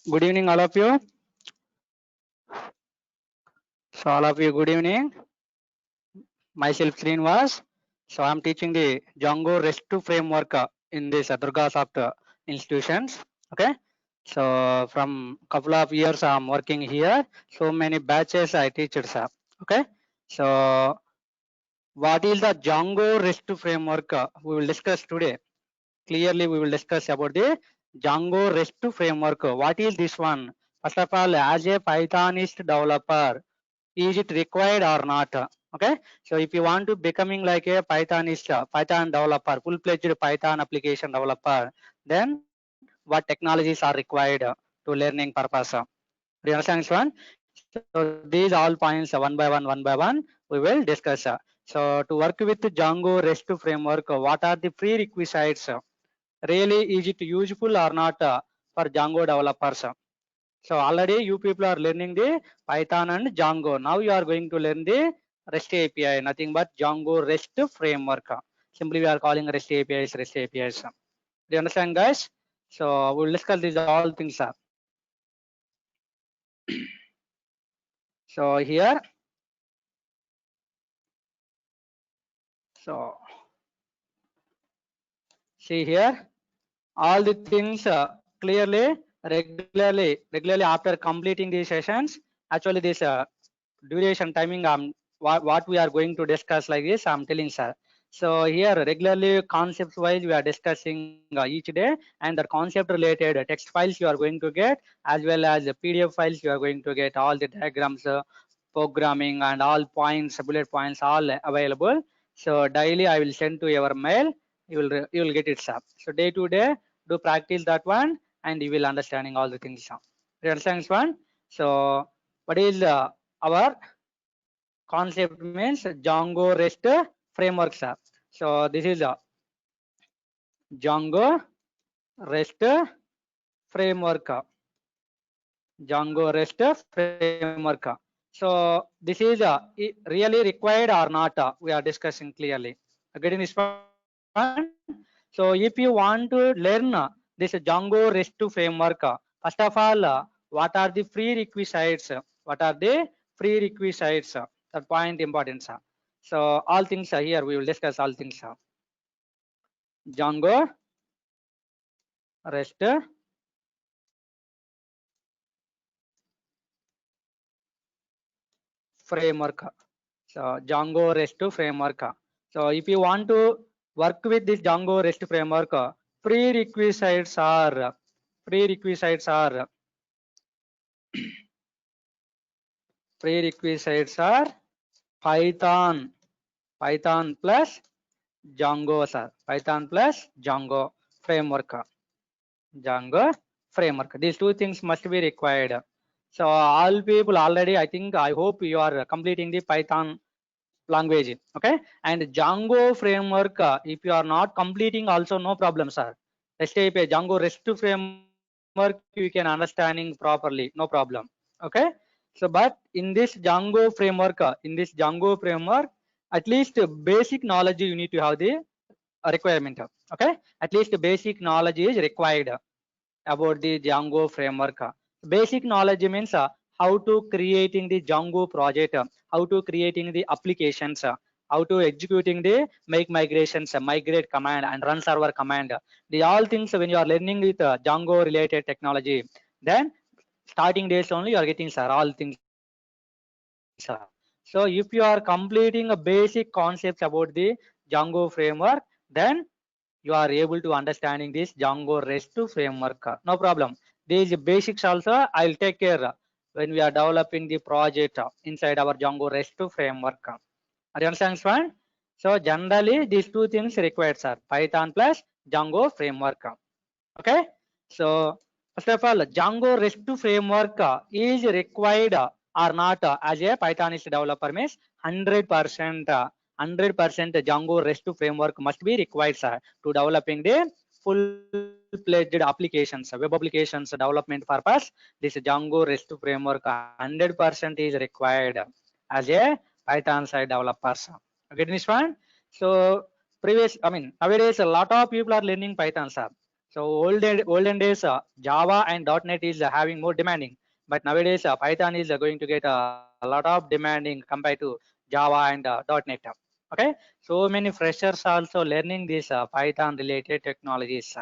Good evening, all of you. So, all of you, good evening. Myself, Srinivas. So, I'm teaching the Django REST framework in this Durga Soft institutions. Okay. So, from couple of years, I'm working here. So many batches I teach it, sir. Okay. So, what is the Django REST framework? We will discuss today. Clearly, we will discuss about the Django REST framework. What is this one? First of all, as a Pythonist developer, is it required or not? Okay, so if you want to becoming like a Pythonist, Python developer, full-fledged Python application developer, then what technologies are required to learning purpose? Do you understand this one? So these all points one by one we will discuss. So to work with Django REST framework, what are the prerequisites? Really, is it useful or not for Django developers? So already you people are learning the Python and Django. Now you are going to learn the REST API, nothing but Django REST framework. Simply we are calling REST APIs, REST APIs. Do you understand, guys? So we'll discuss these all things. So here, so see here, all the things clearly, regularly after completing these sessions. Actually, this duration timing what we are going to discuss like this I'm telling, sir. So here regularly concepts wise we are discussing each day, and the concept related text files you are going to get, as well as the PDF files you are going to get, all the diagrams, programming and all points, bullet points, all available. So daily I will send to your mail. You will get it, sir. So day to day do practice that one, and you will understanding all the things, sir. You understand this one? So what is our concept means Django REST framework, sir. So this is a Django REST framework. Django REST framework. So this is really required or not? We are discussing clearly. Getting this one. So if you want to learn this Django REST framework, first of all, what are the prerequisites? What are the prerequisites? That point important, sir. So all things are here. We will discuss all things. Django REST framework. So Django REST framework. So if you want to work with this Django REST framework, prerequisites are prerequisites are prerequisites are Python, Python plus Django, sir. Python plus Django framework. Django framework. These two things must be required. So all people already, I hope you are completing the Python language. Okay. And Django framework, if you are not completing also no problem, sir. REST API, Django REST framework, you can understanding properly, no problem. Okay. So, but in this Django framework, at least basic knowledge you need to have the requirement. Okay. At least basic knowledge is required about the Django framework. Basic knowledge means how to creating the Django project, how to creating the applications, how to executing the make migrations, migrate command and run server command. The all things when you are learning with Django related technology, then starting days only you are getting, sir, all things. So if you are completing a basic concepts about the Django framework, then you are able to understanding this Django REST framework. No problem. These basics also I will take care when we are developing the project inside our Django REST framework. Are you understand, one? So generally these two things required, sir. Python plus Django framework. Okay. So first of all, Django REST framework is required or not as a Pythonist developer means 100%. 100% Django REST framework must be required, sir, to developing the full-fledged applications, web applications development purpose. This Django REST framework 100% is required as a Python side developers. Okay, this one. So nowadays a lot of people are learning Python, sir. So olden days, Java and .NET is having more demanding, but nowadays Python is going to get a lot of demanding compared to Java and .NET. Okay, so many freshers also learning this Python related technologies.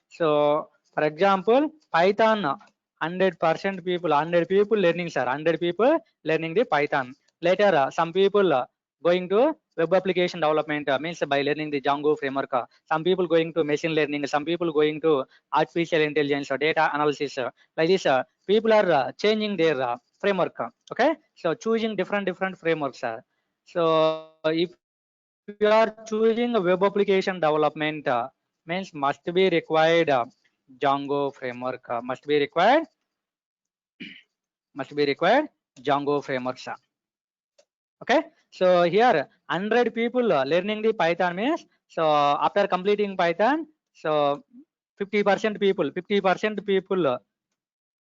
So for example, Python 100% people, 100 people learning, sir, 100 people learning the Python. Later, some people going to web application development, means by learning the Django framework. Some people going to machine learning, some people going to artificial intelligence or data analysis. Like this, people are changing their framework. Okay, so choosing different frameworks. So if you are choosing a web application development, means must be required Django framework. Must be required Django frameworks. Okay, so here 100 people learning the Python means, so after completing Python, so 50% people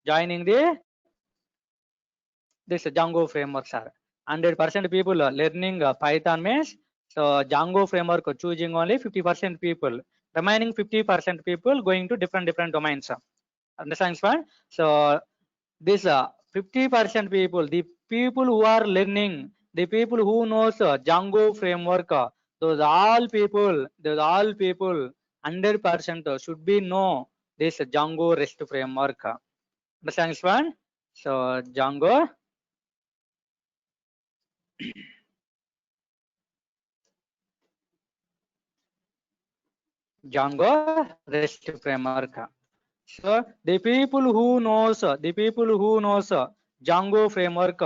joining the this Django frameworks are 100% people learning Python means, so Django framework choosing only 50% people, remaining 50% people going to different domains. Understands one? So this 50% people, the people who are learning, the people who knows Django framework, those all people 100% should be know this Django REST framework. Understands one? So Django REST framework. So the people who knows Django framework,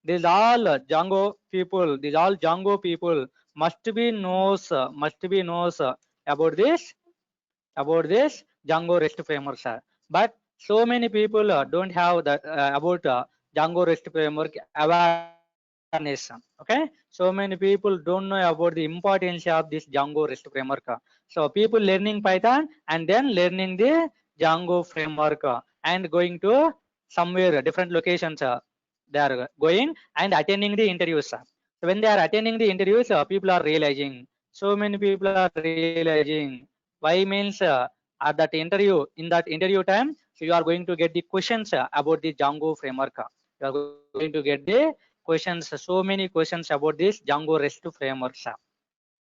these all Django people must be knows about this Django REST framework, sir. But so many people don't have that about Django REST framework awareness. Okay, so many people don't know about the importance of this Django REST framework. So people learning Python and then learning the Django framework and going to somewhere different locations. They are going and attending the interviews. So when they are attending the interviews, people are realizing. So many people are realizing. Why means at that interview, in that interview time, so you are going to get the questions about the Django framework. You are going to get the questions, so many questions about this Django REST framework.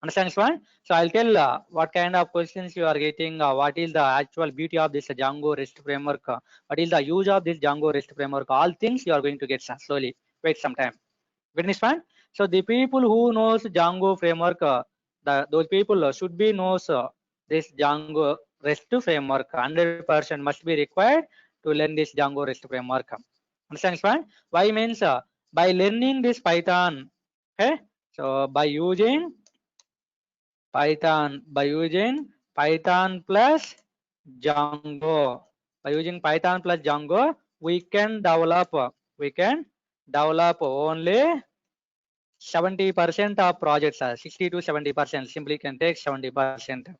Understand this one? So I'll tell what kind of questions you are getting, what is the actual beauty of this Django REST framework, what is the use of this Django REST framework, all things you are going to get slowly. Wait some time. Get this one? So the people who knows Django framework, those people should be knows this Django REST framework. 100% must be required to learn this Django REST framework. Understand this one? Why means by learning this Python, okay? So by using Python plus Django. By using Python plus Django, we can develop only 70% of projects. 60 to 70%. Simply can take 70%.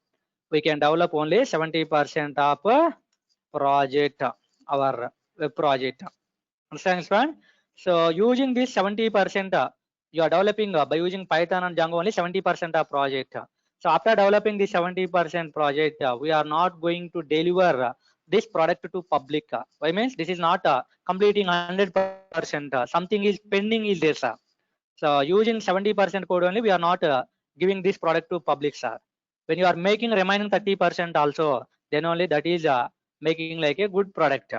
We can develop only 70% of project, our web project. Understand this one? So using this 70%, you are developing by using Python and Django only 70% of project. So after developing the 70% project, we are not going to deliver this product to public. Why means this is not completing 100%. Something is pending is there, sir. So using 70% code only, we are not giving this product to public, sir. When you are making remaining 30% also, then only that is making like a good product.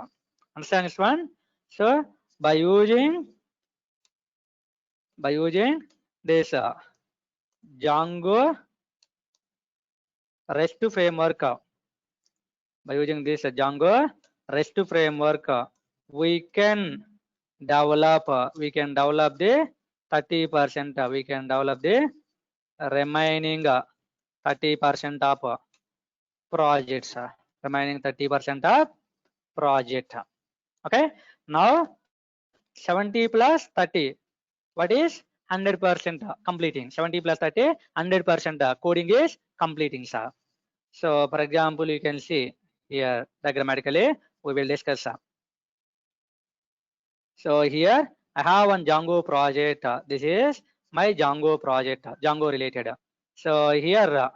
Understand this one? So by using this Django REST framework, by using this Django REST framework, we can develop the 30%. We can develop the remaining 30% of projects. Remaining 30% of project. Okay. Now 70 plus 30. What is 100% completing? 70 plus 30, 100% coding is completing, sir. So for example, you can see here diagrammatically we will discuss. So here I have one Django project. This is my Django project, Django related. So here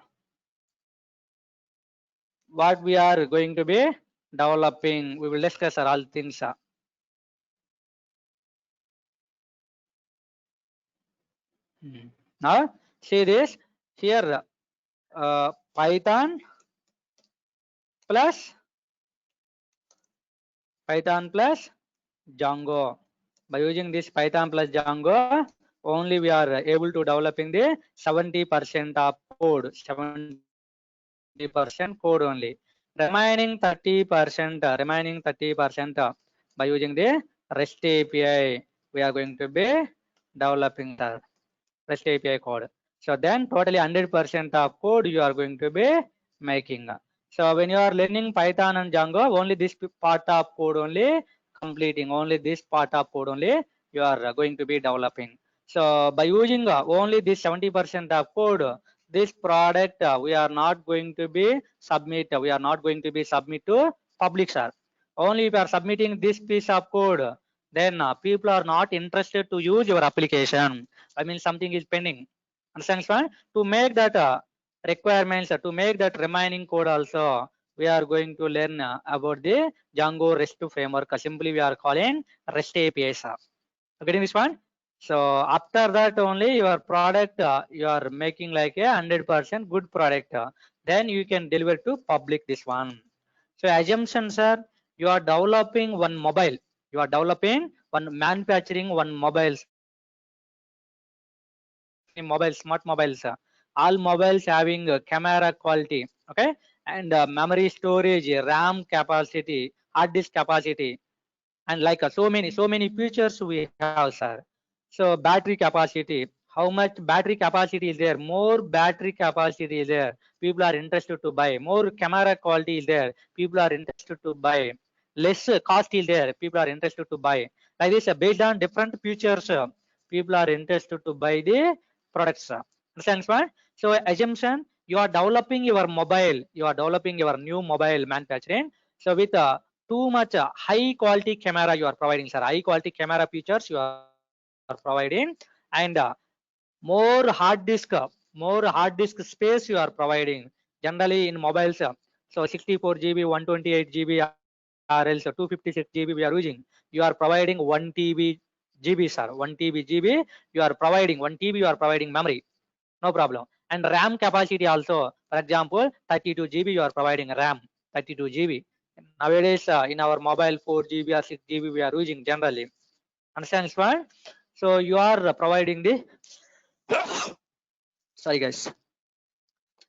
what we are going to be developing. We will discuss all things. Now see this here, Python plus Django. By using this Python plus Django, only we are able to developing the 70% of code, 70% code only. Remaining 30%, by using the REST API, we are going to be developing the REST API code. So then totally 100% of code you are going to be making. So when you are learning Python and Django, only this part of code only completing, only this part of code only you are going to be developing. So by using only this 70% of code, this product we are not going to be submit, we are not going to be submit to public sir. Only if you are submitting this piece of code, then people are not interested to use your application. I mean something is pending. Understand fine? To make that requirements, to make that remaining code also, we are going to learn about the Django REST framework. Simply we are calling REST APIs. Getting this one? So after that only your product you are making like a 100% good product. Then you can deliver to public this one. So assumption sir, you are developing one mobile. You are developing one manufacturing one mobiles. Mobile smart mobiles, all mobiles having camera quality, okay, and memory storage, RAM capacity, hard disk capacity, and like so many features we have sir. So battery capacity, how much battery capacity is there, more battery capacity is there, people are interested to buy. More camera quality is there, people are interested to buy. Less cost is there, people are interested to buy. Like this based on different features, people are interested to buy the products. Understand one? So assumption, you are developing your mobile, you are developing your new mobile manufacturing. So with too much high quality camera you are providing sir, high quality camera features you are providing, and more hard disk space you are providing. Generally in mobiles, so 64 GB, 128 GB, or else 256 GB we are using. You are providing 1 TB GB sir, 1 TB GB you are providing, 1 TB you are providing memory, no problem. And RAM capacity also, for example 32 GB you are providing RAM, 32 GB. Nowadays in our mobile 4 GB or 6 GB we are using generally. Understand this one? So you are providing the sorry guys,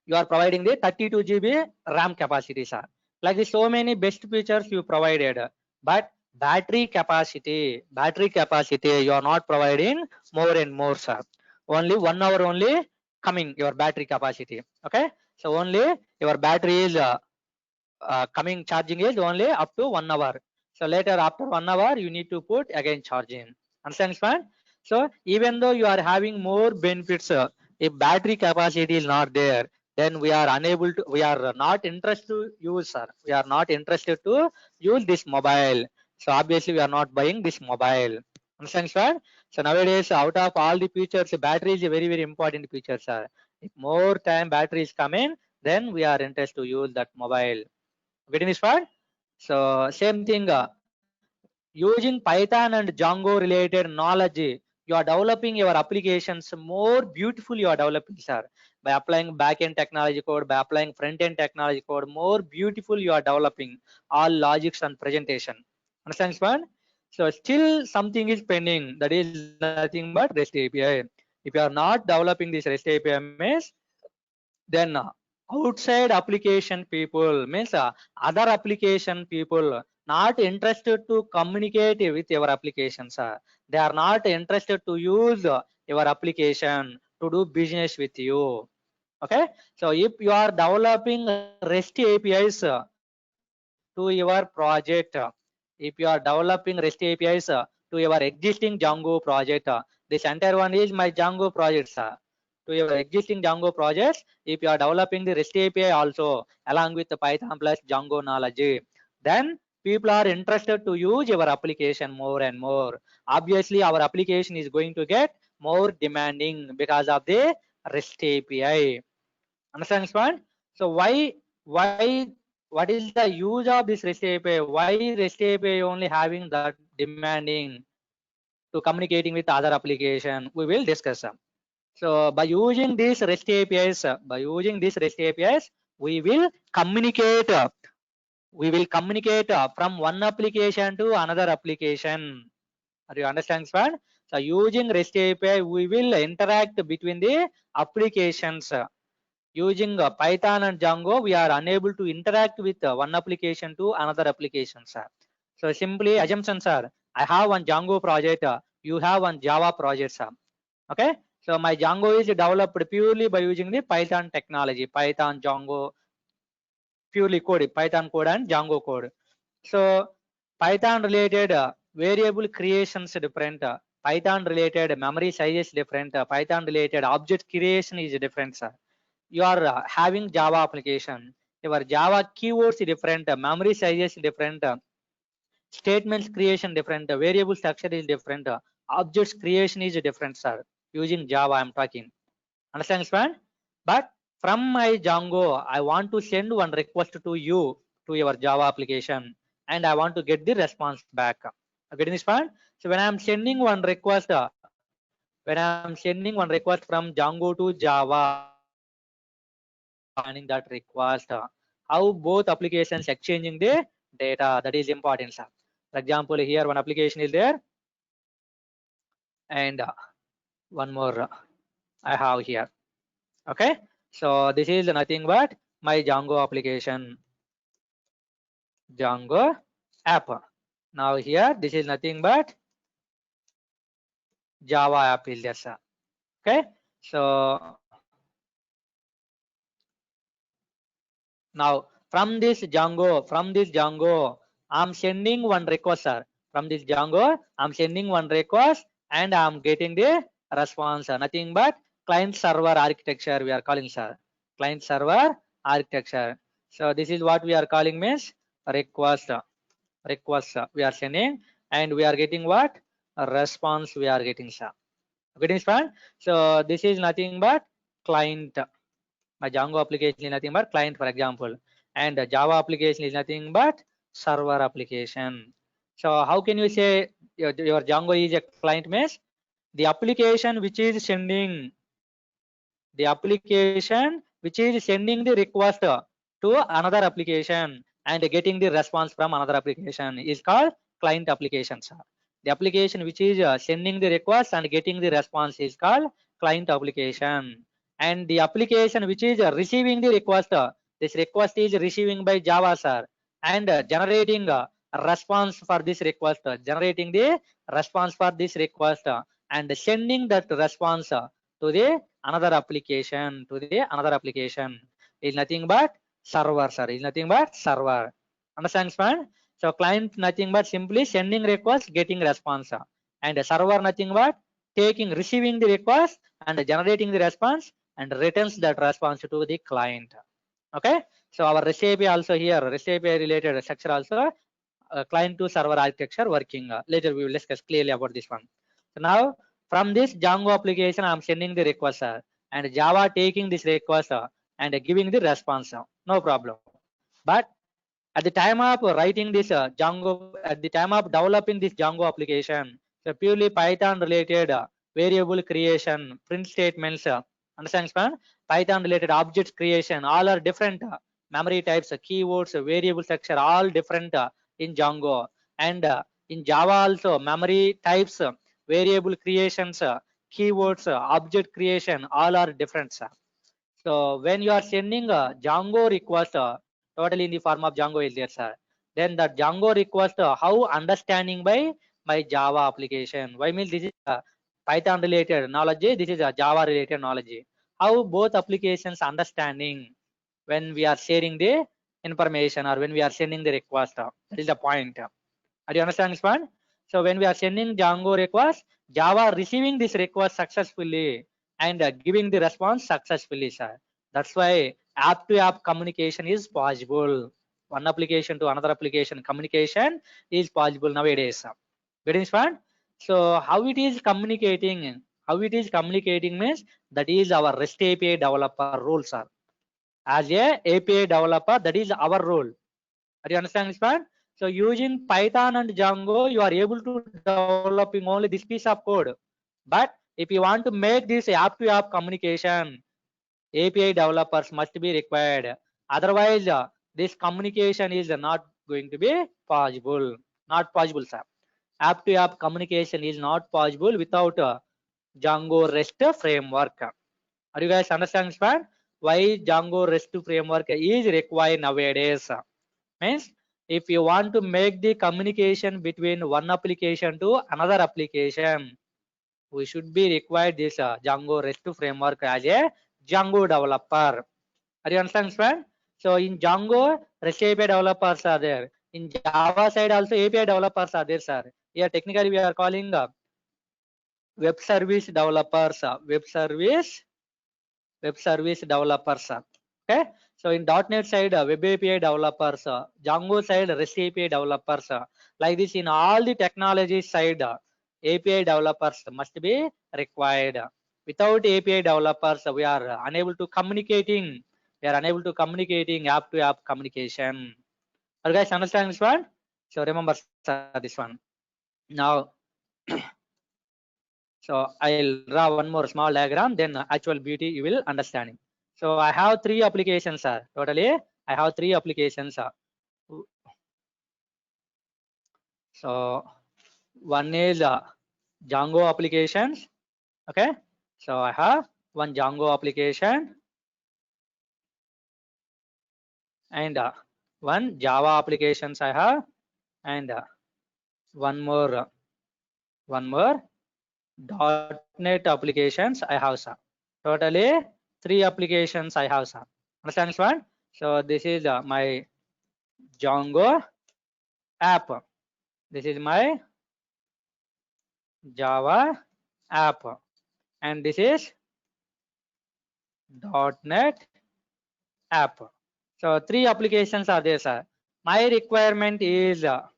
you are providing the 32 GB RAM capacity sir. Like this, so many best features you provided, but battery capacity you are not providing more and more sir. Only 1 hour only coming your battery capacity, okay. So only your battery is coming charging is only up to 1 hour. So later after 1 hour you need to put again charging. Understand fine? So even though you are having more benefits, if battery capacity is not there, then we are unable to, we are not interested to use sir, we are not interested to use this mobile. So obviously we are not buying this mobile. Understand sir? So nowadays out of all the features, battery is a very important feature sir. If more time battery is coming, then we are interested to use that mobile. Getting this part? So same thing, using Python and Django related knowledge, you are developing your applications more beautiful. You are developing sir, by applying backend technology code, by applying front end technology code, more beautiful you are developing all logics and presentation. Understand this one? So still something is pending, that is nothing but REST API. If you are not developing this REST API means, then outside application people means other application people not interested to communicate with your applications. They are not interested to use your application to do business with you. Okay, so if you are developing REST APIs to your project, if you are developing REST APIs to your existing Django project, this entire one is my Django project to your existing Django projects. If you are developing the REST API also along with the Python plus Django knowledge, then people are interested to use your application more and more. Obviously our application is going to get more demanding because of the REST API. Understand this one? So why what is the use of this REST API? Why REST API only having that demanding to communicating with other application? We will discuss. So by using these REST APIs, we will communicate. From one application to another application. Are you understand, sir? So using REST API, we will interact between the applications. Using Python and Django, we are unable to interact with one application to another application, sir. So simply assumption, sir. I have one Django project. You have one Java project, sir. Okay. So my Django is developed purely by using the Python technology, Python, Django, purely code, Python code and Django code. So Python related variable creations different. Python related memory size is different. Python related object creation is different, sir. You are having Java application. Your Java keywords is different. Memory size is different. Statements creation different. Variable structure is different. Objects creation is different, sir. Using Java, I'm talking. Understand, man? But from my Django, I want to send one request to you, to your Java application, and I want to get the response back. Getting this point? So when I'm sending one request, from Django to Java, finding that request, how both applications exchanging the data, that is important, sir. For example, here one application is there, and one more I have here. Okay, so this is nothing but my Django application, Django app. Now here this is nothing but Java app is there, sir. Okay, so now from this Django, I'm sending one request, sir. From this Django, I'm sending one request and I'm getting the response. Nothing but client server architecture we are calling, sir. Client server architecture. So this is what we are calling means request. We are sending and we are getting what? A response we are getting, sir. Getting span? So this is nothing but client. My Django application is nothing but client, for example, and the Java application is nothing but server application. So how can you say your Django is a client means? The application which is sending the request to another application and getting the response from another application is called client application, sir. The application which is sending the request and getting the response is called client application. And the application which is receiving the request, this request is receiving by Java, sir, and generating a response for this request, and sending that response to the another application, is nothing but server, sir. Is nothing but server. Understand, man? So client nothing but simply sending request, getting response, and a server nothing but receiving the request and generating the response and returns that response to the client. Okay. So our REST API also here, REST API related structure also client to server architecture working. Later we will discuss clearly about this one. So now from this Django application, I'm sending the request, and Java taking this request and giving the response. No problem. But at the time of writing this Django, at the time of developing this Django application, so purely Python related variable creation, print statements, understand, man? Python related objects creation, all are different. Memory types, keywords, variable structure, all different in Django. And in Java also, memory types, variable creations, keywords, object creation, all are different. So when you are sending a Django request, totally in the form of Django is there, sir. Then the Django request, how understanding by my Java application. Why means this is Python related knowledge, this is a Java related knowledge. How both applications understanding when we are sharing the information or when we are sending the request. That is the point. Are you understanding this one? So when we are sending Django request, Java receiving this request successfully and giving the response successfully, sir. That's why app to app communication is possible. One application to another application communication is possible nowadays. Getting this one? So how it is communicating? Means that is our REST API developer role, sir. As a API developer, that is our role. Are you understanding this part? So using Python and Django, you are able to developing only this piece of code. But if you want to make this app-to-app communication, API developers must be required. Otherwise, this communication is not going to be possible. Not possible, sir. App-to-app communication is not possible without Django REST framework. Are you guys understanding this part? Why Django REST framework is required nowadays? Means if you want to make the communication between one application to another application, we should be required this Django REST framework as a Django developer. Are you understanding, friend? So in Django, REST API developers are there. In Java side also API developers are there, sir. Here technically we are calling web service developers, web service developers. Okay. So in .NET side, web API developers, Django side, REST API developers. Like this in all the technology side, API developers must be required. Without API developers, we are unable to communicating. We are unable to communicating app-to-app communication. Are you guys understand this one? So remember this one. Now, so I'll draw one more small diagram, then actual beauty you will understanding. So I have three applications, sir. Totally, I have three applications. So one is Django applications. Okay. So I have one Django application and one Java applications I have, and one more .NET applications I have, sir. Totally three applications I have, sir. Understand this one? So this is my Django app. This is my Java app, and this is .NET app. So three applications are there, sir. My requirement is I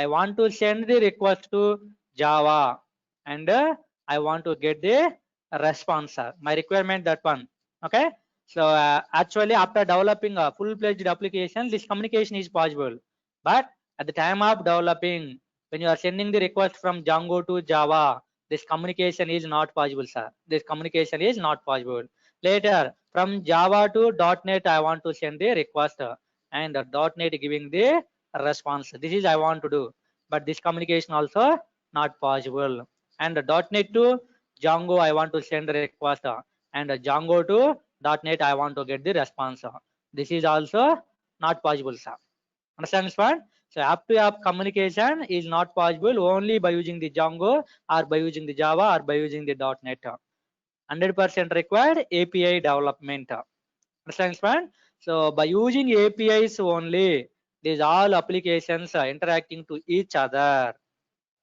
want to send the request to Java, and I want to get the response, sir. My requirement that one. Okay. So actually after developing a full-fledged application, this communication is possible. But at the time of developing, when you are sending the request from Django to Java, this communication is not possible, sir. This communication is not possible. Later, from Java to .NET, I want to send the request, and .NET giving the response. This is I want to do, but this communication also not possible. And .NET to Django, I want to send the request, and Django to .NET, I want to get the response. This is also not possible, sir. Understand this one? So app-to-app communication is not possible only by using the Django or by using the Java or by using the .NET. 100% required API development. Understand this one? So by using APIs only, these all applications are interacting to each other.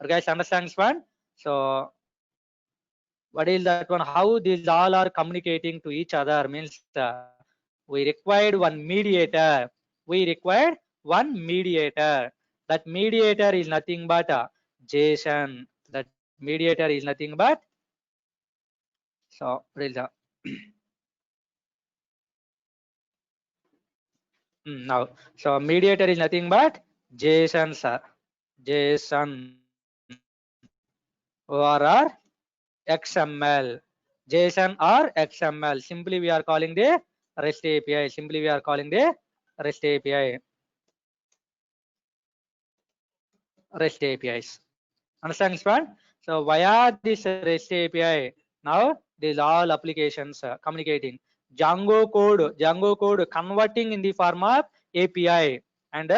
You guys understand this one? So what is that one? How these all are communicating to each other means we required one mediator. We required one mediator. That mediator is nothing but JSON. That mediator is nothing but so what is that? Now, so mediator is nothing but JSON, sir. JSON or XML. JSON or XML. Simply we are calling the REST API. Simply we are calling the REST API. REST APIs. Understand this one? So via this REST API, now these all applications communicating. Django code converting in the form of API, and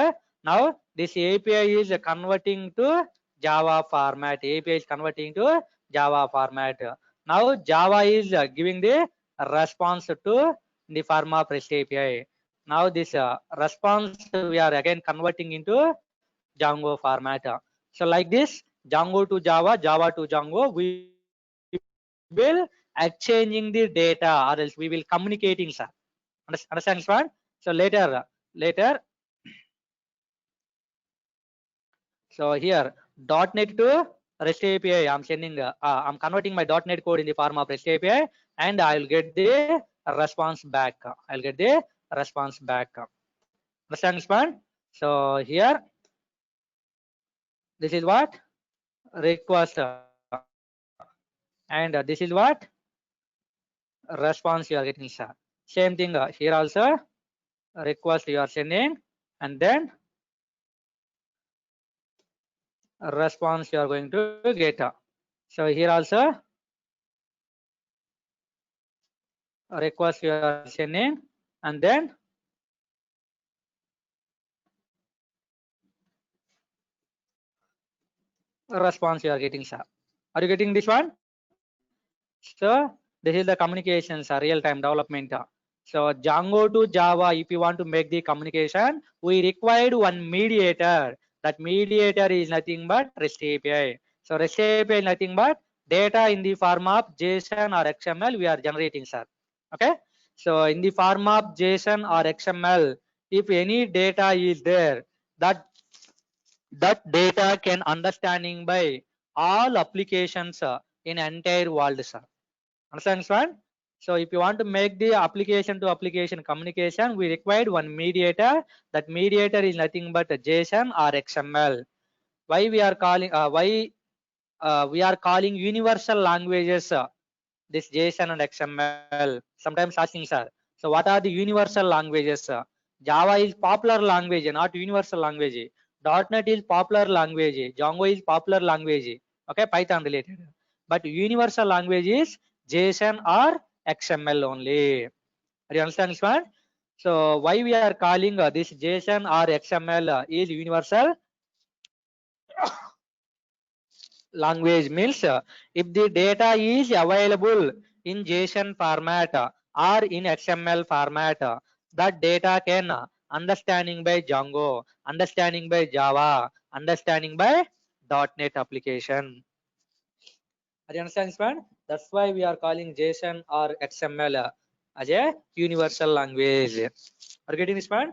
now this API is converting to Java format. API is converting to Java format. Now Java is giving the response to the form of REST API. Now this response we are again converting into Django format. So like this, Django to Java, Java to Django, we will exchanging the data, or else we will communicating, sir. Understand this one? So later, so here .NET to REST API, I'm sending, I'm converting my .NET code in the form of REST API, and I'll get the response back. I'll get the response back. Understand this one? So here, this is what request, and this is what response you are getting, sir. Same thing here also, request you are sending, and then response you are going to get. So here also request you are sending, and then response you are getting, sir. Are you getting this one? So this is the communications real-time development. So Django to Java, if you want to make the communication, we required one mediator. That mediator is nothing but REST API. So REST API is nothing but data in the form of JSON or XML we are generating, sir. Okay. So in the form of JSON or XML, if any data is there, that data can understanding by all applications in entire world, sir. Understand, one? So if you want to make the application to application communication, we required one mediator. That mediator is nothing but a JSON or XML. Why we are calling we are calling universal languages this JSON and XML? Sometimes asking, sir. So what are the universal languages? Java is popular language, not universal language. .NET is popular language. Django is popular language. Okay, Python related. But universal language is JSON or XML only. Are you understand this one? So why we are calling this JSON or XML is universal language means if the data is available in JSON format or in XML format, that data can understanding by Django, understanding by Java, understanding by .NET application. Are you understand this one? That's why we are calling JSON or XML as a universal language. Are you getting this one?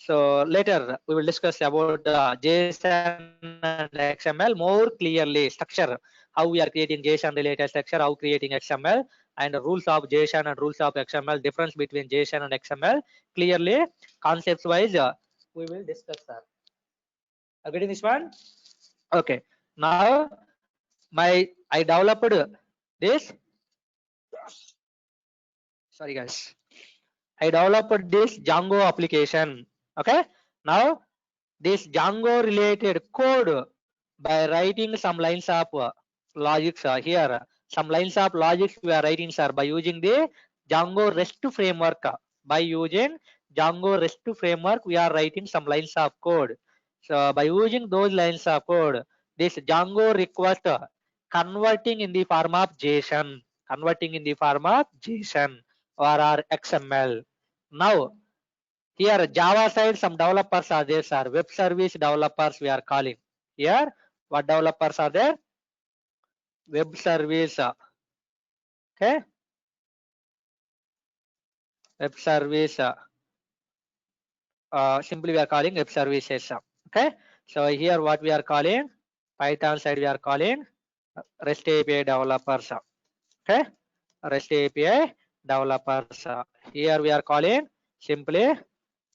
So later we will discuss about JSON and XML more clearly. Structure, how we are creating JSON related structure, how creating XML, and the rules of JSON and rules of XML, difference between JSON and XML. Clearly, concepts wise, we will discuss that. Are you getting this one? Okay. Now I developed this. Sorry guys. I developed this Django application. Okay. Now this Django related code by writing some lines of logics here. Some lines of logics we are writing, sir, by using the Django REST framework. By using Django REST framework, we are writing some lines of code. So by using those lines of code, this Django request converting in the form of JSON, converting in the form of JSON or XML. Now here Java side some developers are there, sir. Web service developers we are calling. Here what developers are there? Web service. Okay. Web service. Simply we are calling web services. Okay. So here what we are calling? Python side we are calling REST API developers. Okay. REST API developers. Here we are calling simply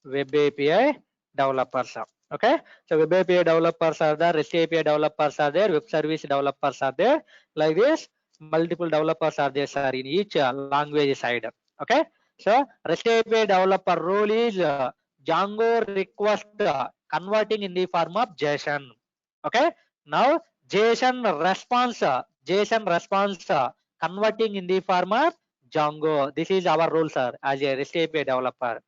web API developers. Okay. So web API developers are there, REST API developers are there, web service developers are there. Like this, multiple developers are there, sir, in each language side. Okay. So REST API developer role is Django request converting in the form of JSON. Okay. Now JSON response, converting in the form of Django. This is our role, sir, as a REST API developer.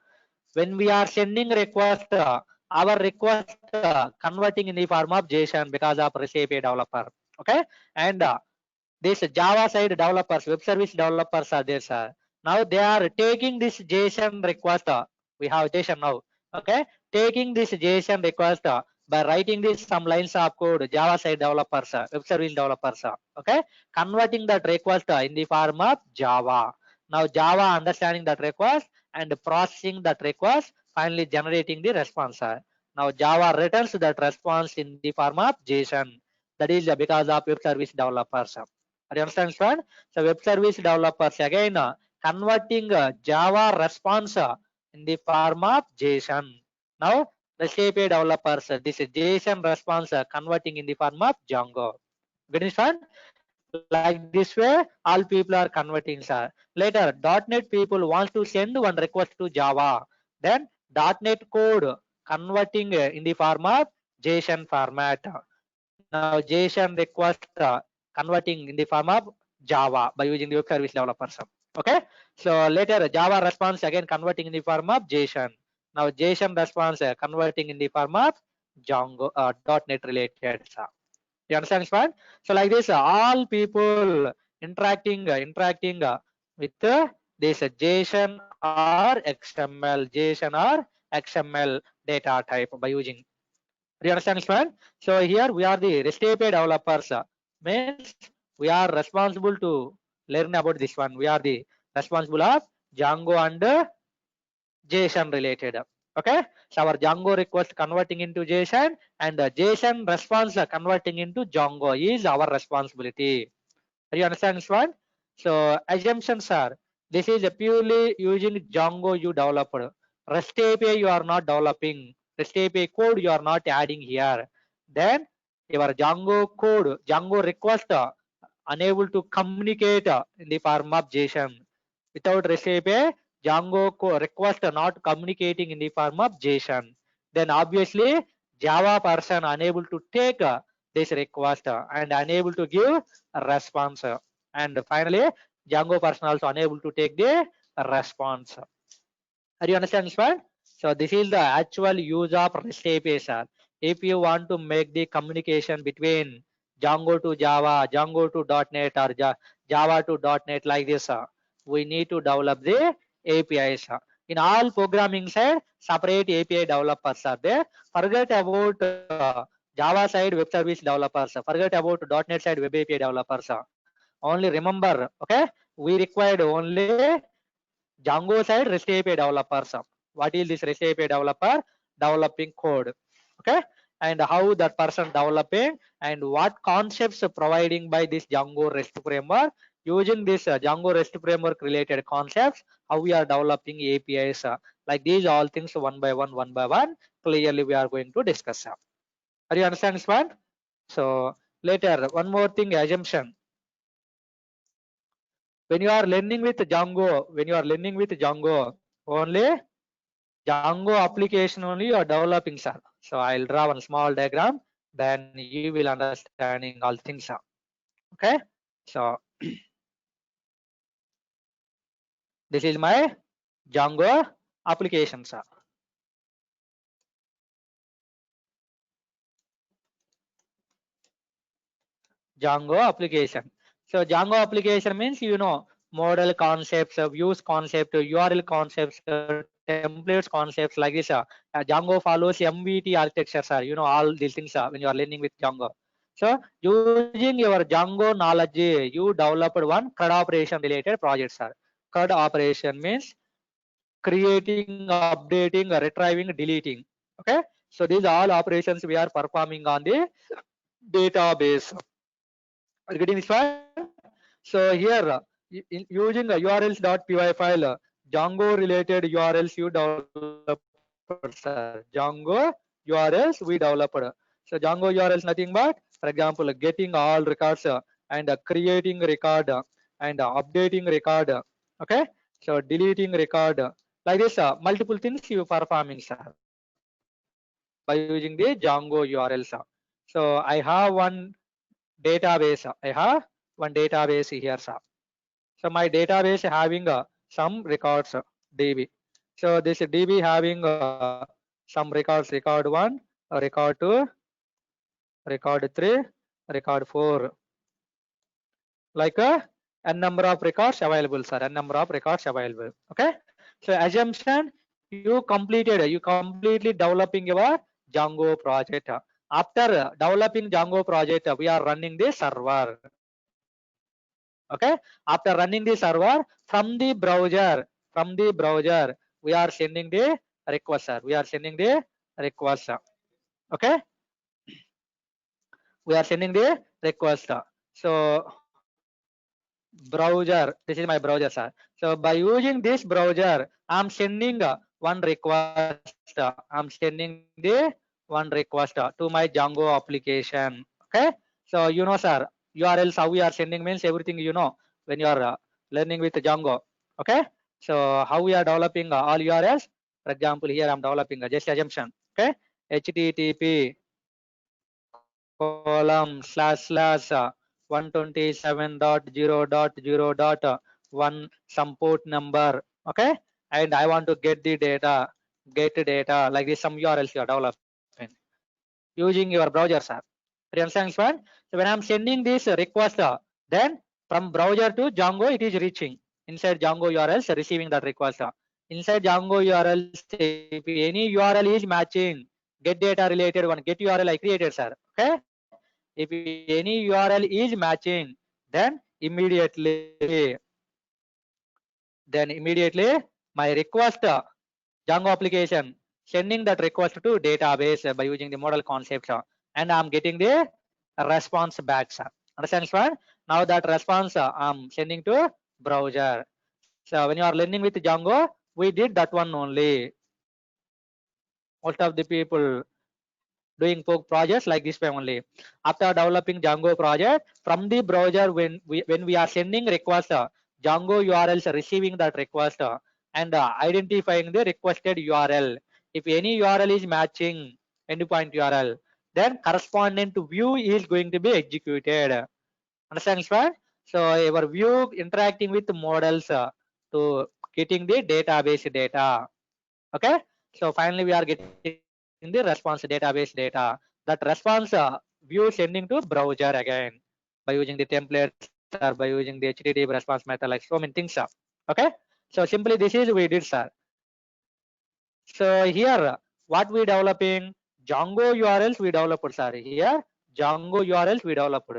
When we are sending request, our request converting in the form of JSON because of REST API developer. Okay. And this Java side developers, web service developers are there, sir. Now they are taking this JSON request. We have JSON now. Okay. Taking this JSON request by writing this some lines of code, Java side developers, web service developers. Okay. Converting that request in the form of Java. Now Java understanding that request and processing that request, finally generating the response. Now Java returns that response in the form of JSON. That is because of web service developers. You understand, friend? So web service developers again converting Java response in the form of JSON. Now REST API developers, this is JSON response converting in the form of Django. Get this one? Like this way, all people are converting, sir. Later, .NET people wants to send one request to Java. Then .NET code converting in the form of JSON format. Now JSON request converting in the form of Java by using the web service developers. Okay. So later Java response again converting in the form of JSON. Now JSON response converting in the form of Django .NET related. You understand this one? So like this, all people interacting with this JSON or XML data type by using. Do you understand this one? So here we are the REST API developers. Means we are responsible to learn about this one. We are the responsible of Django and JSON related. Okay, so our Django request converting into JSON and the JSON response converting into Django is our responsibility. Do you understand this one? So assumptions are this is purely using Django you developed. REST API you are not developing. REST API code you are not adding here. Then your Django code, Django request unable to communicate in the form of JSON. Without REST API, Django request not communicating in the form of JSON. Then obviously Java person unable to take this request and unable to give a response. And finally, Django person also unable to take the response. Are you understand this one? So this is the actual use of REST API, sir. If you want to make the communication between Django to Java, Django to .NET or Java to .NET like this, we need to develop the APIs. In all programming side, separate API developers are there. Forget about Java side web service developers. Forget about .NET side web API developers. Only remember, okay, we required only Django side REST API developers. What is this REST API developer? Developing code. Okay, and how that person developing and what concepts providing by this Django REST framework. Using this Django REST framework related concepts, how we are developing APIs. Like these all things one by one. Clearly we are going to discuss. Are you understand this one? So later one more thing, assumption. When you are learning with Django, only Django application only you are developing, sir. So I'll draw one small diagram, then you will understanding all things, sir. Okay. So this is my Django application, sir. Django application. So Django application means model concepts, views concept, URL concepts, templates concepts like this. Django follows MVT architecture, sir. All these things when you are learning with Django. So using your Django knowledge, you developed one CRUD operation related project, sir. CRUD operation means creating, updating, retrieving, deleting. Okay. So these all operations we are performing on the database. Are you getting this one? So here using a urls.py file, Django related URLs you developed, sir. Django URLs we developed. So Django URLs nothing but, for example, getting all records and creating record and updating record. Okay. So deleting record like this, multiple things you performing, sir, by using the Django URLs. So I have one database. I have one database here, sir. So my database having some records, DB. So this DB having some records, record 1, record 2, record 3, record 4. Like n number of records available, sir. N number of records available. Okay. So assumption, you completely developing your Django project. After developing Django project, we are running the server. Okay. After running the server from the browser, we are sending the request, sir. We are sending the request. Okay. We are sending the request. So browser, this is my browser, sir. So by using this browser, I'm sending one request. I'm sending the one request to my Django application. Okay. So you know, sir, URLs how we are sending means everything you know when you are learning with Django. Okay. So how we are developing all URLs. For example, here I'm developing just assumption. Okay. HTTP column / 127.0.0.1 some port number. Okay. And I want to get the data, like this some URLs you are developing using your browser, sir. You understand this one? So when I'm sending this request, then from browser to Django it is reaching. Inside Django URLs receiving that request. Inside Django URLs, if any URL is matching, get data related one, get URL I created, sir. Okay. If any URL is matching, then immediately my request Django application sending that request to database by using the model concept, and I'm getting the response back, sir. Understand, sir? Now that response I'm sending to browser. So when you are learning with Django, we did that one only. Most of the people doing projects like this way only. After developing Django project from the browser, when we are sending request, Django URLs receiving that request and identifying the requested URL. If any URL is matching endpoint URL, then corresponding to view is going to be executed. Understand, sir? So our view interacting with models to getting the database data. Okay. So finally we are getting the response database data. That response view sending to browser again by using the templates or by using the HTTP response method, like so many things. Okay. So simply this is we did, sir. So here what we developing, Django URLs we developed, sir. Here Django URLs we developed.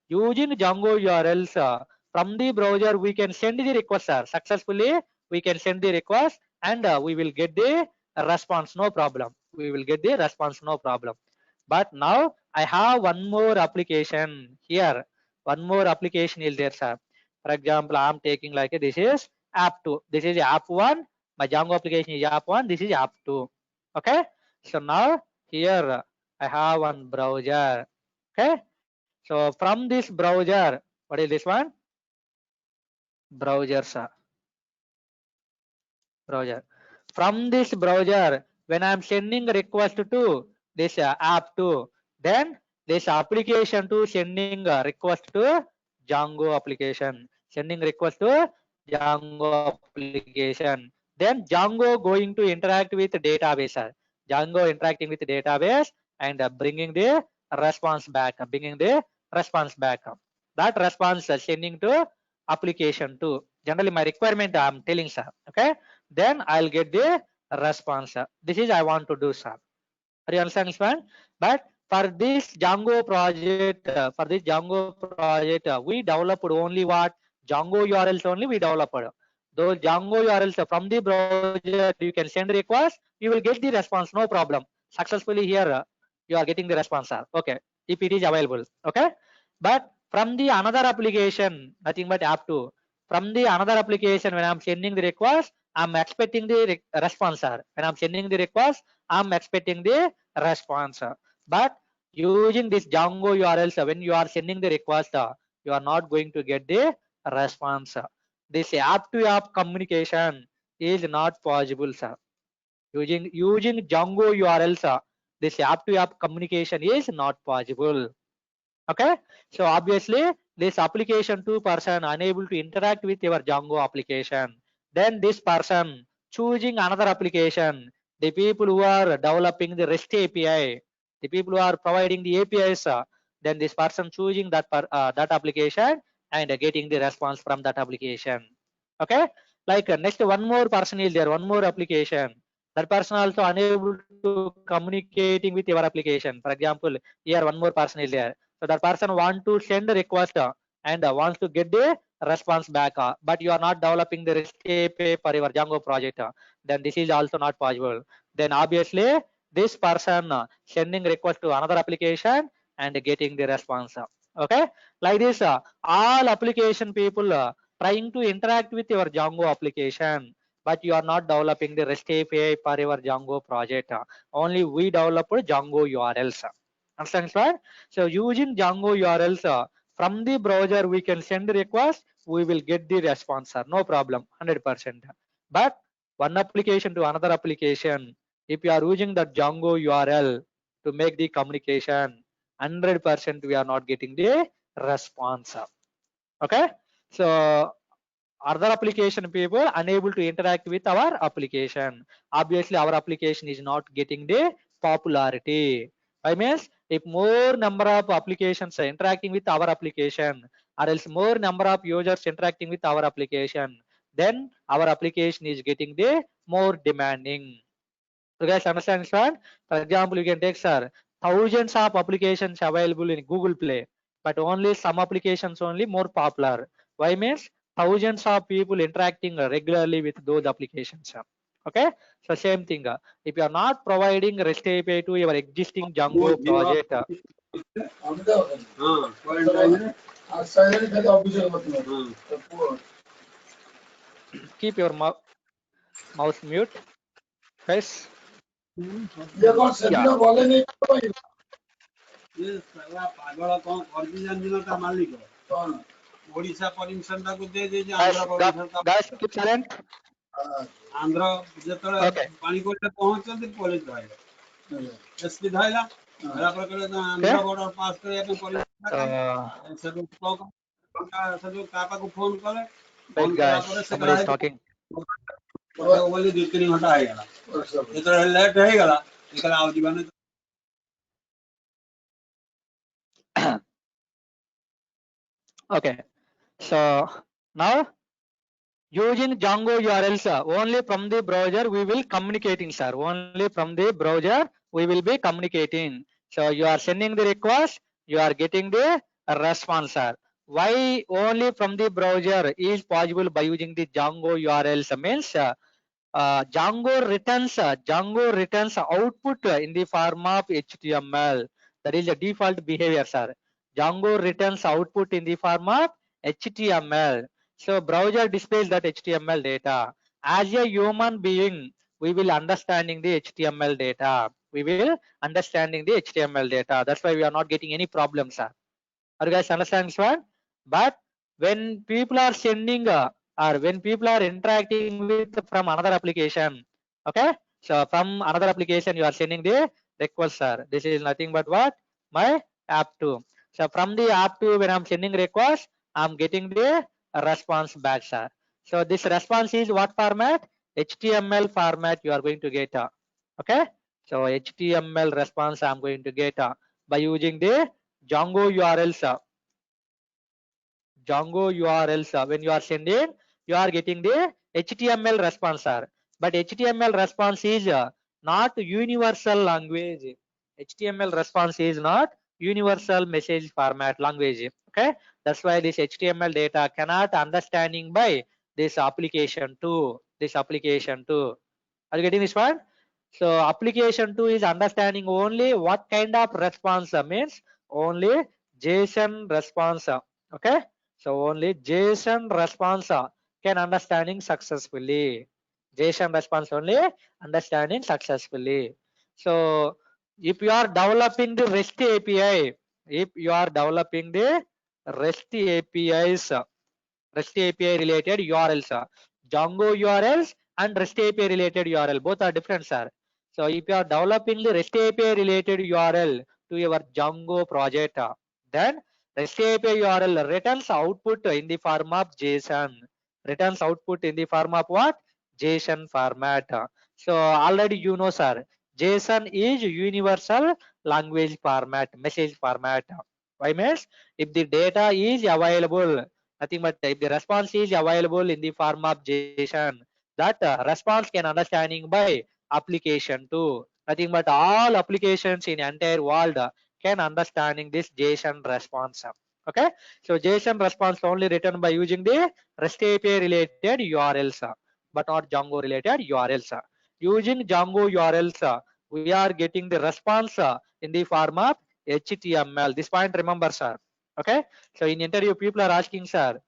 Using Django URLs from the browser we can send the request, sir. Successfully we can send the request and we will get the response, no problem. We will get the response, no problem. But now I have one more application here. One more application is there, sir. For example, I am taking like this is app 2. This is app 1. My Django application is app 1. This is app 2. Okay. So now here I have one browser. Okay. So from this browser, what is this one? Browser, sir. Browser. From this browser, when I am sending request to this app 2, then this application to sending request to Django application. Sending request to Django application. Then Django going to interact with database, sir. Django interacting with database and bringing the response back. That response sending to application 2. Generally my requirement I am telling, sir. Okay. Then I'll get the response. This is I want to do, sir. Are you understanding, man? But for this Django project, we developed only what? Django URLs only we developed. Those Django URLs from the browser, you can send request, you will get the response, no problem. Successfully here, you are getting the response, sir. Okay, if it is available. Okay, but from the another application, nothing but app 2. From the another application, when I'm sending the request, I'm expecting the response, sir. When I'm sending the request, I'm expecting the response. But using this Django URLs, when you are sending the request, you are not going to get the response. This app to app communication is not possible, sir. Using Django URLs, this app to app communication is not possible. Okay. So obviously this application 2 person unable to interact with your Django application. Then this person choosing another application. The people who are developing the REST API, the people who are providing the APIs, then this person choosing that that application and getting the response from that application. Okay. Like next one more person is there, one more application. That person also unable to communicating with your application. For example, here one more person is there. So that person want to send a request and wants to get the response back, but you are not developing the REST API for your Django project. Then this is also not possible. Then obviously this person sending request to another application and getting the response. Okay, like this, all application people trying to interact with your Django application, but you are not developing the REST API for your Django project. Only we develop Django URLs. Understand, sir? So using Django URLs from the browser, we can send request. We will get the response, sir. No problem, 100%. But one application to another application, if you are using the Django URL to make the communication, 100% we are not getting the response. Okay, so other application people unable to interact with our application. Obviously our application is not getting the popularity. I means if more number of applications are interacting with our application, or else more number of users interacting with our application, then our application is getting the more demanding. So guys, understand, sir? For example, you can take, sir, thousands of applications available in Google Play, but only some applications only more popular. Why means thousands of people interacting regularly with those applications. Okay, so same thing. If you are not providing REST API to your existing Django project, keep your mouse mute, guys. Guys, keep silent. Andhra ଯେତେବେଳେ Okay. ପାଣି କୋଇଲିରେ ପହଞ୍ଚନ୍ତି police ଧଇଲେ SP ଧଇଲା ଧଇଲା ପରେ କହିଲେ ନା Andhra border pass କରିବା ପାଇଁ police ସେଠୁ ସେଠୁ ତା ପାଖକୁ ଫୋନ କଲେ ଫୋନ କଲା ପରେ ସେ Somebody is talking. ବୋଲି 2-3 ଘଣ୍ଟା ହେଇଗଲା ଯେତେବେଳେ ଲେଟ୍ ହେଇଗଲା ସେ କହିଲା ଆଉ ଯିବାନି। Okay, so now using Django URLs only from the browser we will communicating, sir. Only from the browser we will be communicating. So you are sending the request, you are getting the response, sir. Why only from the browser is possible by using the Django URLs means Django returns output in the form of HTML. That is the default behavior, sir. Django returns output in the form of HTML. So browser displays that HTML data. As a human being, we will understanding the HTML data. We will understanding the HTML data. That's why we are not getting any problems, sir. Are you guys understand this one? But when people are sending or when people are interacting with from another application, okay, so from another application you are sending the request, sir. This is nothing but what? My app2. So from the app2, when I'm sending request, I'm getting the response back, sir. So this response is what format? HTML format you are going to get. Okay, so HTML response I'm going to get by using the Django URLs. Django URLs. When you are sending, you are getting the HTML response, sir. But HTML response is not universal language. HTML response is not universal message format language. Okay, that's why this HTML data cannot understanding by this application 2. This application 2. Are you getting this one? So application 2 is understanding only what kind of response means only JSON response. Okay, so only JSON response can understanding successfully. JSON response only understanding successfully. So if you are developing the REST API, if you are developing the REST APIs, REST API related URLs, Django URLs and REST API related URL, both are different, sir. So if you are developing the REST API related URL to your Django project, then REST API URL returns output in the form of JSON. Returns output in the form of what? JSON format. So already you know, sir, JSON is universal language format, message format. Why means if the data is available, nothing but if the response is available in the form of JSON, that response can understanding by application 2. Nothing but all applications in entire world can understanding this JSON response. Okay, so JSON response only written by using the REST API related URLs, but not Django related URLs. Using Django URLs, we are getting the response in the form of HTML. This point remember, sir. Okay, so in interview people are asking, sir,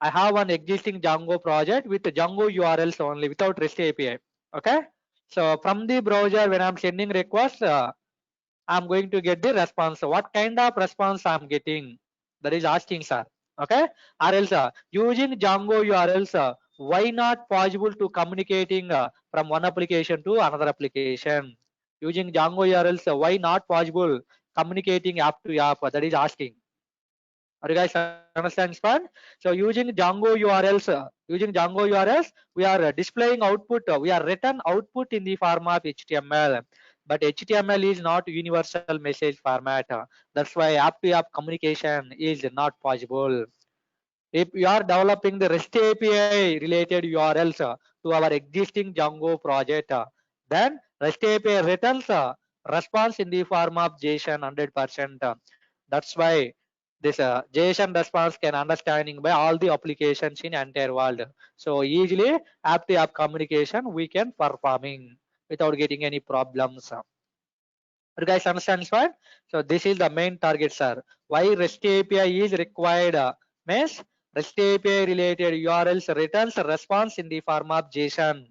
I have one existing Django project with the Django URLs only without REST API. Okay. So from the browser, when I'm sending requests, I'm going to get the response. So what kind of response I'm getting? That is asking, sir. Okay. Or else using Django URLs, why not possible to communicating from one application to another application? Using Django URLs, why not possible communicating app to app? That is asking. Are you guys understand fun? So using Django URLs, we are displaying output. We are written output in the form of HTML, but HTML is not universal message format. That's why app-to-app communication is not possible. If you are developing the REST API related URLs to our existing Django project, then REST API returns response in the form of JSON 100%. That's why this JSON response can understanding by all the applications in entire world. So easily app-to-app communication we can performing without getting any problems. You guys understand fine? So this is the main target, sir. Why REST API is required? Means REST API related URLs returns a response in the form of JSON.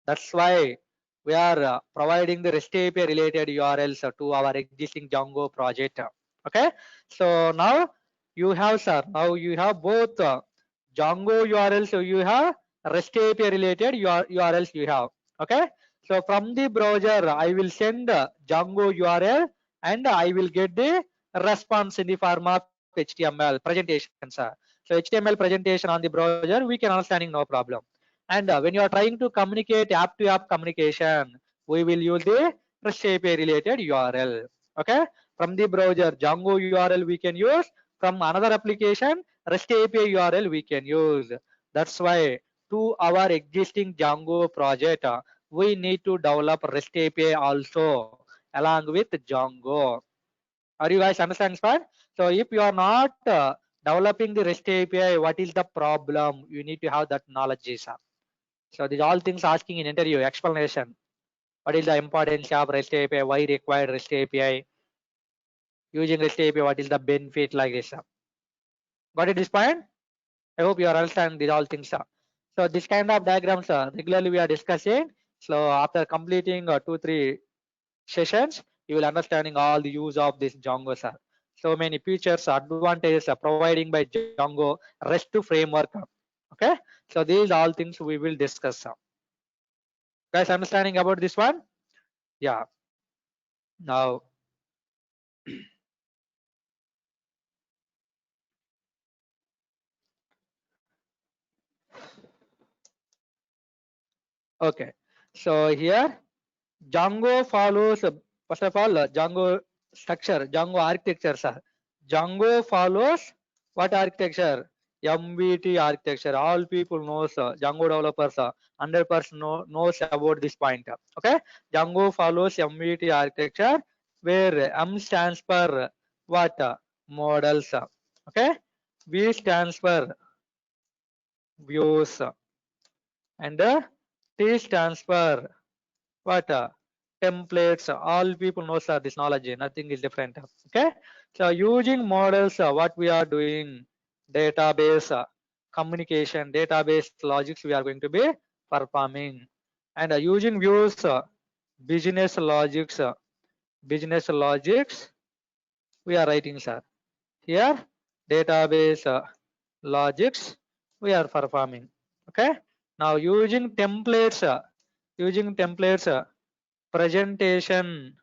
That's why we are providing the REST API related URLs to our existing Django project. Okay. So now you have, sir. Now you have both Django URLs. So you have REST API related URLs. You have. Okay. So from the browser, I will send Django URL and I will get the response in the form of HTML presentation, sir. So HTML presentation on the browser, we can understanding no problem. And when you are trying to communicate app-to-app communication, we will use the REST API related URL. Okay. From the browser, Django URL we can use. From another application, REST API URL we can use. That's why to our existing Django project, we need to develop REST API also along with Django. Are you guys understand fine? So if you are not developing the REST API, what is the problem? You need to have that knowledge, sir. So these all things asking in interview explanation. What is the importance of REST API? Why required REST API? Using REST API, what is the benefit like this? Got it this point? I hope you are understanding these all things. So this kind of diagrams regularly we are discussing. So after completing 2-3 sessions, you will understanding all the use of this Django, sir. So many features, advantages providing by Django REST framework. Okay. So these all things we will discuss. Guys, understanding about this one? Yeah. Now, okay. So here, Django follows, first of all, Django structure, Django architecture, sir. Django follows what architecture? MVT architecture. All people knows, Django developers, 100% knows about this point. Okay. Django follows MVT architecture where M stands for what? Models. Okay. V stands for views and T stands for what? Templates. All people knows this knowledge. Nothing is different. Okay. So using models, what we are doing, database communication, database logics we are going to be performing, and using views, business logics, we are writing, sir. Here database logics we are performing. Okay. Now using templates, presentation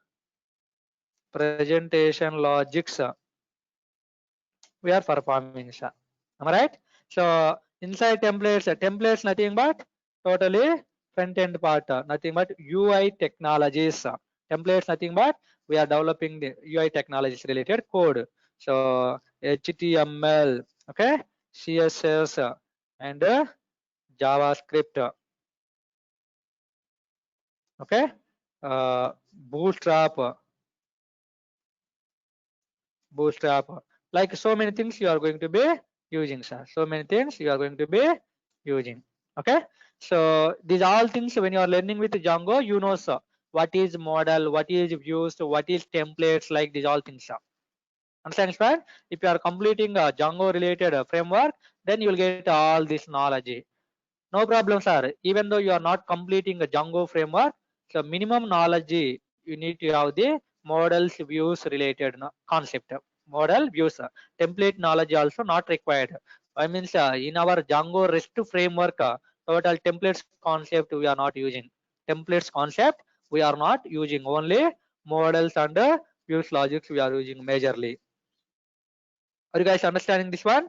logics we are performing, sir. Am I right? So inside templates nothing but totally front end part, nothing but UI technologies. Templates nothing but we are developing the UI technologies related code. So HTML, okay, CSS and JavaScript, okay, Bootstrap, like so many things you are going to be using, sir. So many things you are going to be using. Okay. So these all things when you are learning with Django, you know, sir, what is model, what is used, what is templates, like these all things, sir. Understand, right? If you are completing a Django related framework, then you will get all this knowledge. No problem, sir. Even though you are not completing a Django framework, so minimum knowledge you need to have the models views related concept. Model views, template knowledge also not required. I means in our Django REST framework, total templates concept we are not using. Templates concept we are not using, only models and views logics we are using majorly. Are you guys understanding this one?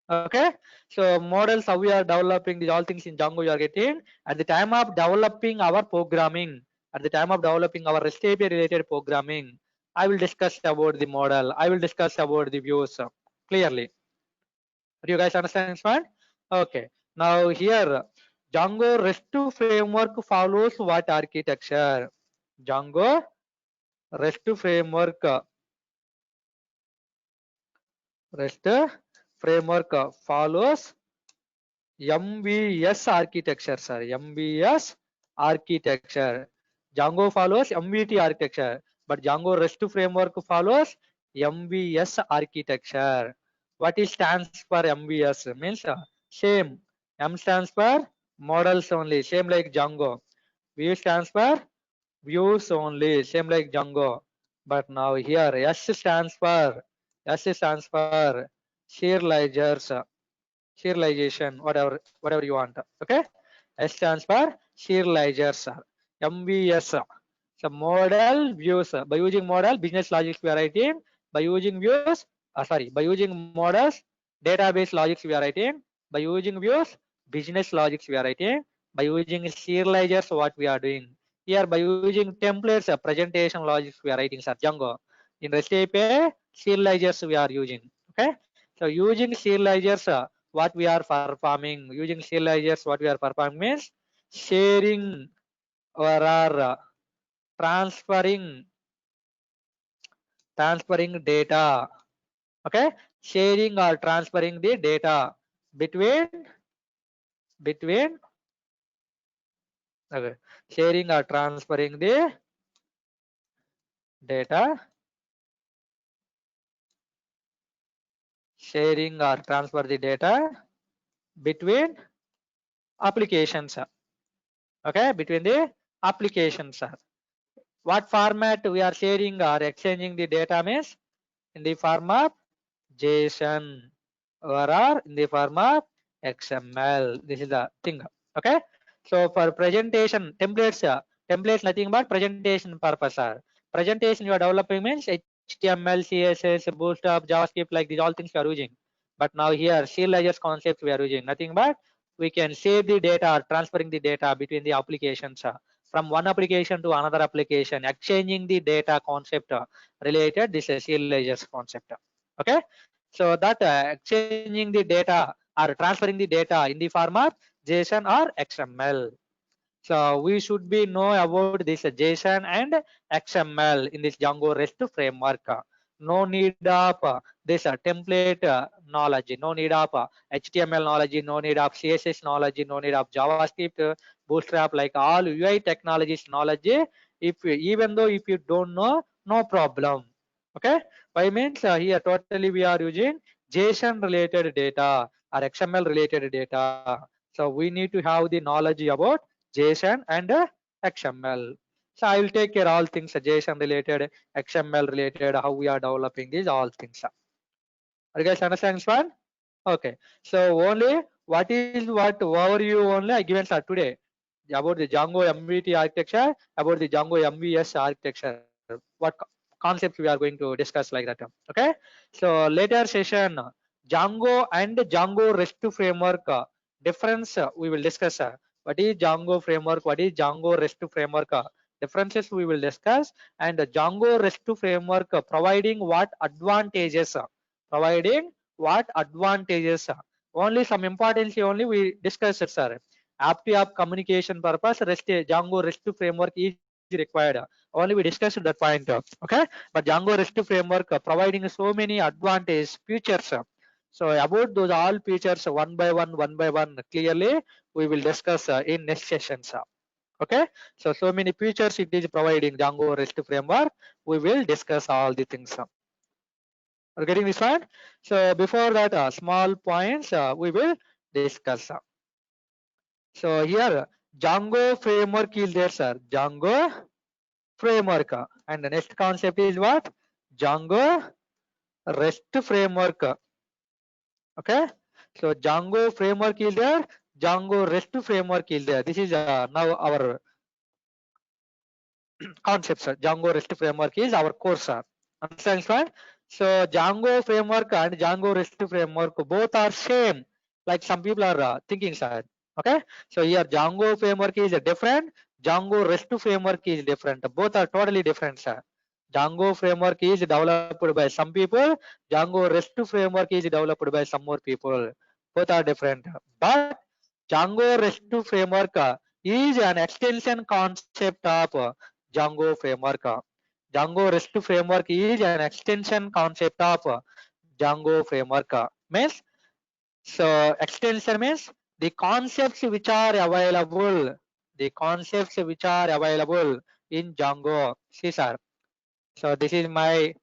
Okay, so models how we are developing these all things in Django you are getting at the time of developing our programming. At the time of developing our REST API related programming, I will discuss about the model. I will discuss about the views clearly. Do you guys understand this one? Okay. Now here Django REST framework follows what architecture? Django REST framework follows MVS architecture, sir. MVS architecture. Django follows MVT architecture, but Django REST framework follows MVS architecture. What is stands for MVS? Means same. M stands for models only, same like Django. V stands for views only, same like Django. But now here S stands for sheer ledgers, serialization, whatever you want. Okay, S stands for serializers, MVS. So model views, by using model business logics we are writing, by using views by using models database logics we are writing, by using views business logics we are writing, by using serializers what we are doing here, by using templates presentation logics we are writing, sir. Django in REST API serializers we are using. Okay, so using serializers what we are performing, using serializers what we are performing means sharing or are transferring data. Okay, sharing or transferring the data between okay, sharing or transferring the data, sharing or transfer the data between applications. Okay, between the applications. What format we are sharing or exchanging the data means in the form of JSON or in the form of XML. This is the thing. Okay, so for presentation templates nothing but presentation purpose. Presentation you are developing means HTML, CSS, Bootstrap, JavaScript, like these all things you are using. But now here serializers concepts we are using nothing but we can save the data, transferring the data between the applications from one application to another application, exchanging the data concept related this serializers concept. Okay, so that exchanging the data or transferring the data in the form of JSON or XML. So we should be know about this JSON and XML in this Django REST framework. No need of this template knowledge, no need of HTML knowledge, no need of CSS knowledge, no need of JavaScript, Bootstrap, like all UI technologies knowledge. If even though if you don't know, no problem. Okay, by means here totally we are using JSON related data or XML related data. So we need to have the knowledge about JSON and XML. So I will take care all things JSON related, XML related, how we are developing these all things. Are you guys understand this one? Okay. So only what overview only I given sir today about the Django MVT architecture, about the Django MVS architecture. What concepts we are going to discuss like that. Okay. So later session Django and Django REST framework difference we will discuss. What is Django framework? What is Django REST framework? Differences we will discuss, and Django REST framework providing what advantages? Providing what advantages? Only some importance only we discussed, sir. App communication purpose Django REST framework is required. Only we discussed that point. Okay, but Django REST framework providing so many advantages, features. So about those all features one by one clearly we will discuss in next sessions. Okay, so many features it is providing Django REST framework. We will discuss all the things. Are you getting this one? So before that, small points we will discuss. So here Django framework is there, sir. Django framework, and the next concept is what? Django REST framework. Okay. So Django framework is there. Django REST framework is there. This is now our concepts. Django REST framework is our course. Understand, right? So Django framework and Django REST framework both are same. Like some people are thinking, sir. Okay. So here Django framework is different. Django REST framework is different. Both are totally different, sir. Django framework is developed by some people. Django REST framework is developed by some more people. Both are different. But Django REST framework is an extension concept of Django framework. Django REST framework is an extension concept of Django framework. Means, so extension means the concepts which are available, the concepts which are available in Django. See, sir. So this is my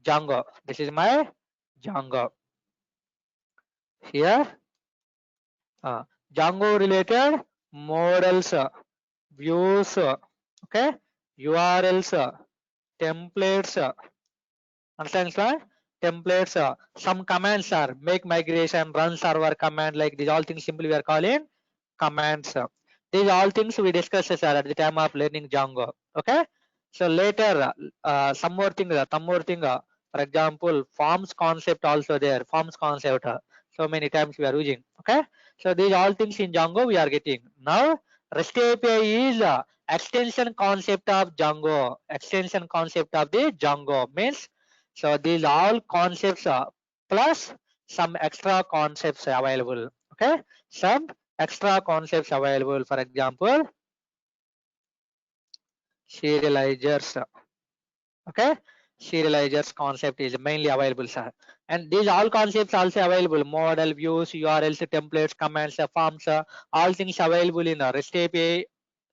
Django. This is my Django. Here, Django related models, views, okay, URLs, templates. Understand, sir? Templates, some commands are make migration, run server command, like these all things simply we are calling commands. These all things we discussed, sir, at the time of learning Django. Okay. So later, some more thing, for example, forms concept also there. Forms concept. So many times we are using. Okay. So these all things in Django we are getting. Now REST API is extension concept of Django. Extension concept of the Django means, so these all concepts plus some extra concepts available. Okay. Some extra concepts available. For example, serializers. Okay. Serializers concept is mainly available, sir. And these all concepts also available. Model, views, URLs, templates, commands, forms, all things available in REST API,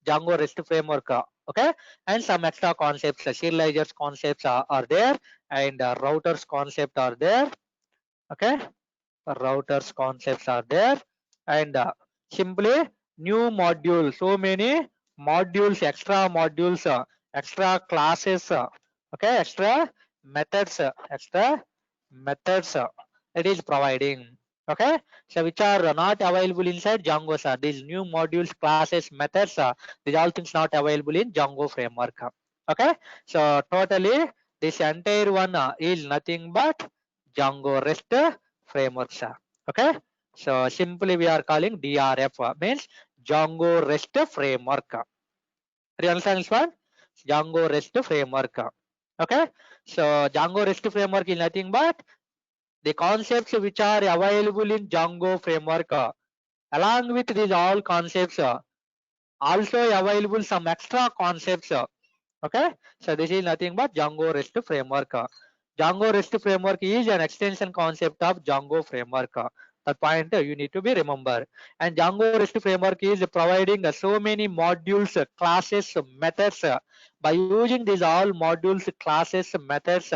Django REST framework. Okay. And some extra concepts, serializers concepts are there, and routers concept are there. Okay. Routers concepts are there, and simply new modules, so many modules, extra classes, okay, extra methods it is providing. Okay. So which are not available inside Django, sir. These new modules, classes, methods, these all things not available in Django framework. Okay. So totally this entire one is nothing but Django REST framework, sir. Okay. So simply we are calling DRF, means Django REST framework. Do you understand this one? Django REST framework. Okay. So Django REST framework is nothing but the concepts which are available in Django framework. Along with these all concepts, also available some extra concepts. Okay. So this is nothing but Django REST framework. Django REST framework is an extension concept of Django framework. That point you need to be remember. And Django REST framework is providing so many modules, classes, methods. By using these all modules, classes, methods,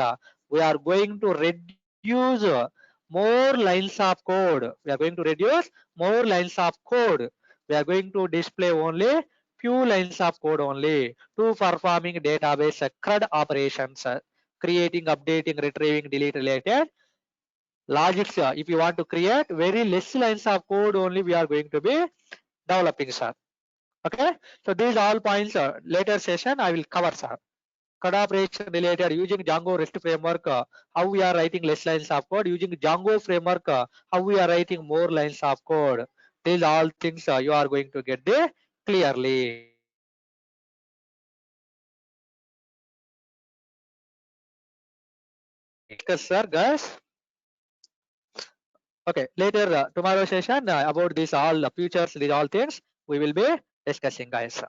we are going to reduce more lines of code. We are going to reduce more lines of code. We are going to display only few lines of code only to performing database CRUD operations, creating, updating, retrieving, delete related logics. If you want to create very less lines of code only, we are going to be developing, sir. Okay. So these all points later session I will cover, sir. CRUD operation related using Django REST framework, how we are writing less lines of code, using Django framework, how we are writing more lines of code. These all things you are going to get there clearly. Discuss, sir, guys. Okay, later tomorrow session about this all futures, these all things we will be discussing, guys.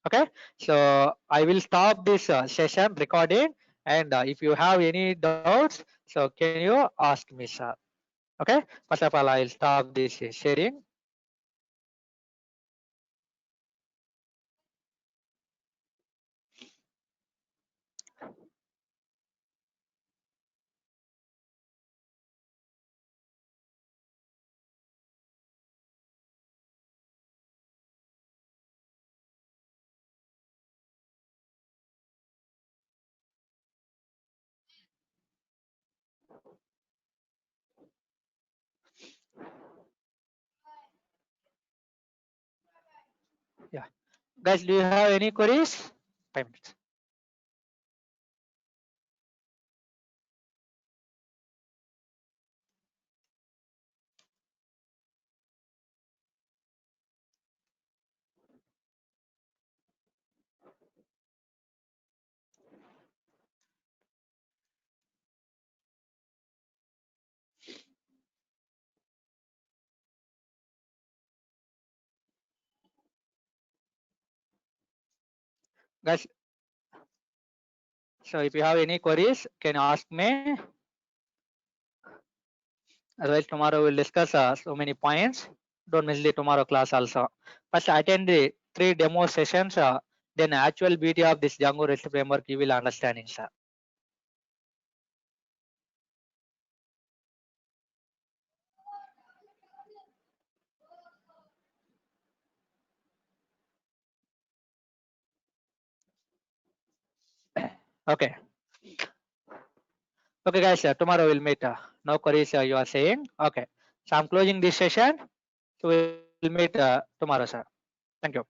Okay, so I will stop this session recording, and if you have any doubts, so can you ask me, sir? Okay, first of all I will stop this sharing. Guys, do you have any queries? 5 minutes. Guys, so if you have any queries, can you ask me? Otherwise, tomorrow we'll discuss so many points. Don't miss the tomorrow class also. First, attend the 3 demo sessions. Then actual beauty of this Django REST framework you will understanding, sir. Okay. Okay, guys. Tomorrow we'll meet. No queries you are saying. Okay. So I'm closing this session. So we'll meet tomorrow, sir. Thank you.